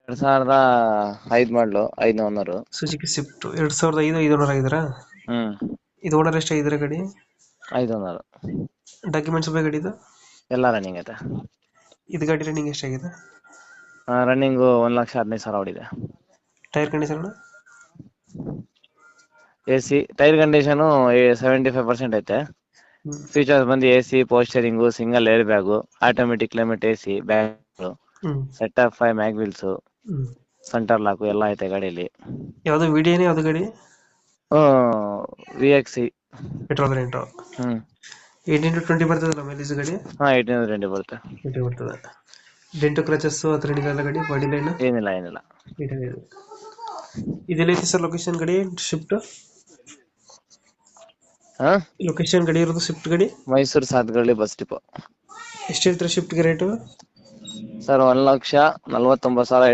2005 ಮಾಡಲು 5 owner. Suzuki Swift 2005 owner ಆಗಿದ್ದೀರಾ? ಹ್ಮ್ ಇದು ಓನರ್ ಎಷ್ಟು ಆಗಿದ್ದೀರಾ ಗಾಡಿ? 5 ಓನರು. ಡಾಕ್ಯುಮೆಂಟ್ಸ್ ಬೇಕು ಗಾಡಿದು? ಎಲ್ಲ ರನ್ನಿಂಗ್ ಐತೆ. ಇದು ಗಾಡಿ ರನ್ನಿಂಗ್ ಎಷ್ಟಾಗಿದೆ? ರನ್ನಿಂಗು 1,15,000 ಓಡಿದೆ. Tyre condition? AC tyre condition 75% ಐತೆ. ಫೀಚರ್ಸ್ ಬಂದು AC, power steering, single air bag, automatic climate AC, bag, set of 5 mag wheels, centre lock ಎಲ್ಲ ಐತೆ ಗಾಡಿಯಲ್ಲಿ. ಯಾವ್ದು ವಿಡಿಯೋನೇ ಯಾವ್ದು ಗಾಡಿ? VXC. Petrol variant. 18-20 ಬರ್ತದಲ್ಲ ಮೈಲೇಜ್ ಗಾಡಿ? 18-20 ಬರುತ್ತೆ. 20 ಬರ್ತದೆ. ಡೆಂಟು ಕ್ರಚಸ್ ಹತ್ರ ಏನಿಲ್ಲ ಗಾಡಿ ಬಾಡಿ ಲೈನ್? ಏನಿಲ್ಲ. ಇದೆಲ್ಲ ಐತಿ ಸರ್ ಲೊಕೇಶನ್ ಗಾಡಿ ಶಿಫ್ಟ್? ಲೊಕೇಶನ್ ಗಾಡಿ ಇರೋದು ಶಿಫ್ಟ್ ಗಾಡಿ? Mysuru Sathagalli bus depot. ಎಷ್ಟು ಹೇಳ್ತೀರಾ ಶಿಫ್ಟ್ಗೆ ರೇಟು? ಸರ್ 1,49,000 ಹೇಳ್ತೀನಿ.